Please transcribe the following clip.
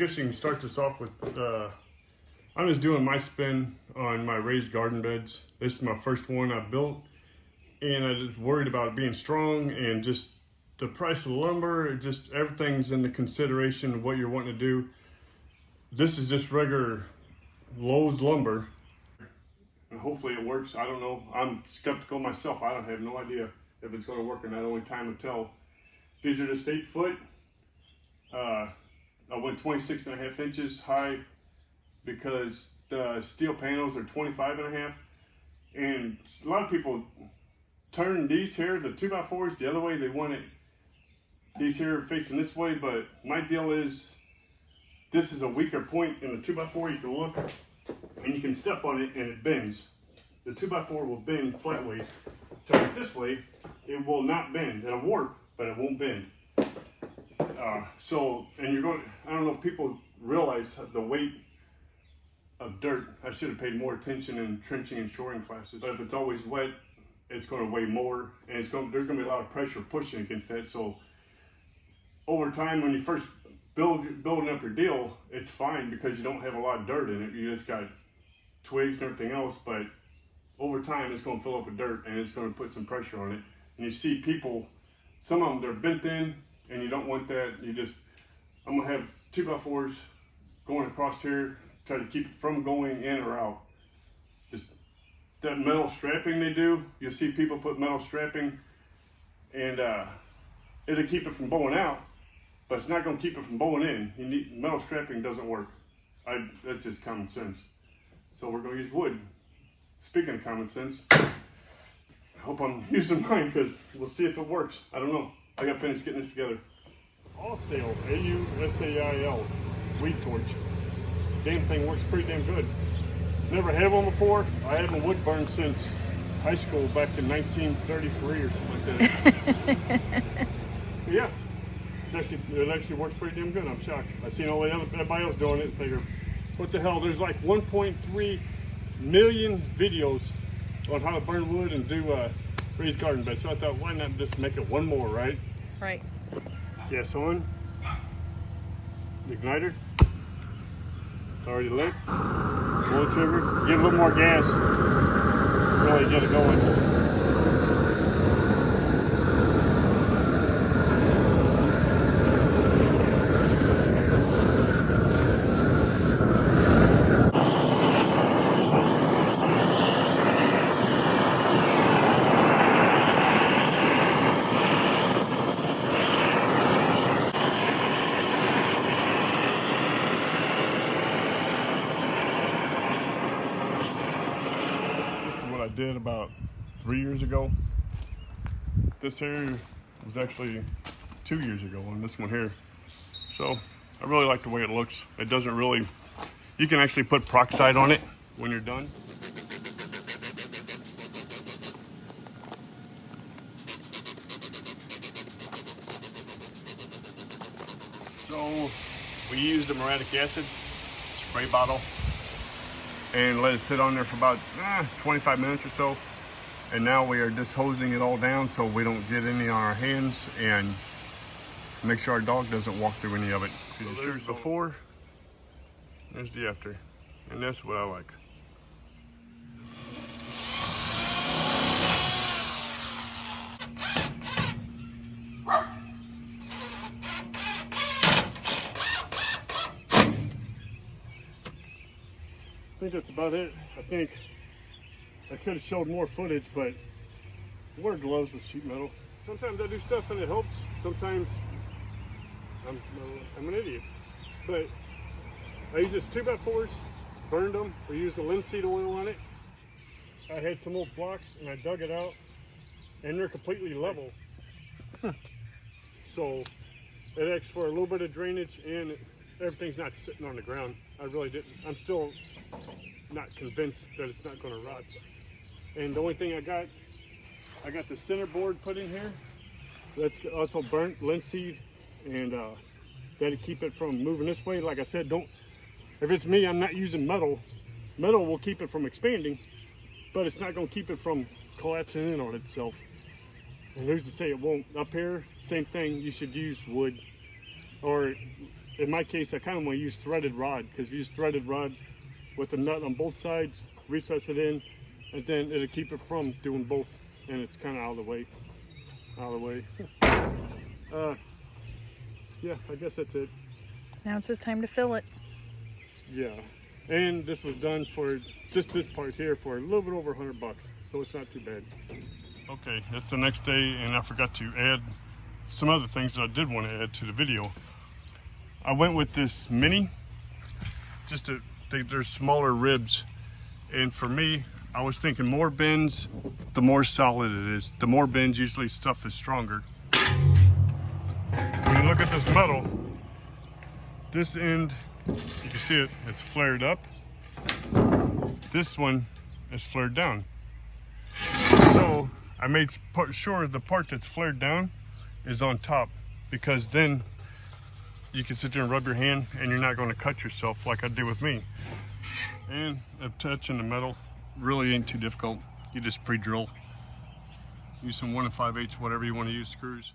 guess you can start this off with, I'm just doing my spin on my raised garden beds. This is my first one I built, and I was worried about it being strong and just the price of lumber, just everything's in the consideration of what you're wanting to do. This is just regular Lowe's lumber, and hopefully it works. I don't know. I'm skeptical myself. I don't have no idea if it's going to work or not. Only time will tell. These are just 8 foot. I went 26.5 inches high because the steel panels are 25.5, and a lot of people turn these here, the 2x4s, the other way. They want it, these here facing this way, but my deal is this is a weaker point in the 2x4. You can look and you can step on it and it bends. The 2x4 will bend flat ways. Turn it this way, it will not bend. It'll warp, but it won't bend. And you're going, I don't know if people realize the weight of dirt. I should have paid more attention in trenching and shoring classes. But if it's always wet, it's going to weigh more, and there's going to be a lot of pressure pushing against that. So over time, when you first building up your deal, it's fine because you don't have a lot of dirt in it. You just got twigs and everything else, but over time it's going to fill up with dirt and it's going to put some pressure on it. And you see people, some of them, they're bent in, and you don't want that. I'm going to have 2x4s going across here, try to keep it from going in or out. Just that metal strapping they do, you'll see people put metal strapping, and it'll keep it from bowing out, but it's not going to keep it from bowing in. You need, metal strapping doesn't work. That's just common sense. So we're going to use wood. Speaking of common sense, I hope I'm using mine because we'll see if it works. I don't know. I got to finish getting this together. Ausail, A-U-S-A-I-L, weed torch. Damn thing works pretty damn good. Never had one before. I haven't wood burned since high school back in 1933 or something like that. But yeah, it actually works pretty damn good. I'm shocked. I've seen everybody else doing it and figure, what the hell? There's like 1.3 million videos on how to burn wood and do raised garden beds. So I thought, why not just make it one more, right? Right. Gas on. Igniter. It's already lit. Pull the trigger. Give it a little more gas. Really get it going. I did about 3 years ago. This here was actually 2 years ago on this one here. So I really like the way it looks. It doesn't really, you can actually put peroxide on it when you're done. So we used a muriatic acid spray bottle and let it sit on there for about 25 minutes or so. And now we are just hosing it all down so we don't get any on our hands and make sure our dog doesn't walk through any of it. So there's the before, there's the after, and that's what I like. I think that's about it. I think I could have showed more footage, but I wear gloves with sheet metal. Sometimes I do stuff and it helps. Sometimes I'm an idiot. But I use this 2x4s, burned them. We used the linseed oil on it. I had some old blocks and I dug it out, and they're completely level. So it acts for a little bit of drainage, and everything's not sitting on the ground. I really didn't. I'm still not convinced that it's not going to rot. And the only thing I got the center board put in here. That's also burnt linseed, and that'll keep it from moving this way. Like I said, if it's me, I'm not using metal. Metal will keep it from expanding, but it's not going to keep it from collapsing in on itself. And who's to say it won't? Up here, same thing. You should use wood, or in my case, I kind of want to use threaded rod, because you use threaded rod with a nut on both sides, recess it in, and then it'll keep it from doing both, and it's kind of out of the way. Yeah, I guess that's it. Now it's just time to fill it. Yeah, and this was done for just this part here for a little bit over $100, so it's not too bad. Okay, it's the next day, and I forgot to add some other things that I did want to add to the video. I went with this mini, there's smaller ribs, and for me, I was thinking more bends, the more solid it is. The more bends, usually stuff is stronger. When you look at this metal, this end, you can see it, it's flared up. This one is flared down. So I made sure the part that's flared down is on top, because then you can sit there and rub your hand and you're not going to cut yourself like I did with me. And attaching the metal really ain't too difficult. You just pre-drill. Use some 1 5/8, whatever you want to use, screws.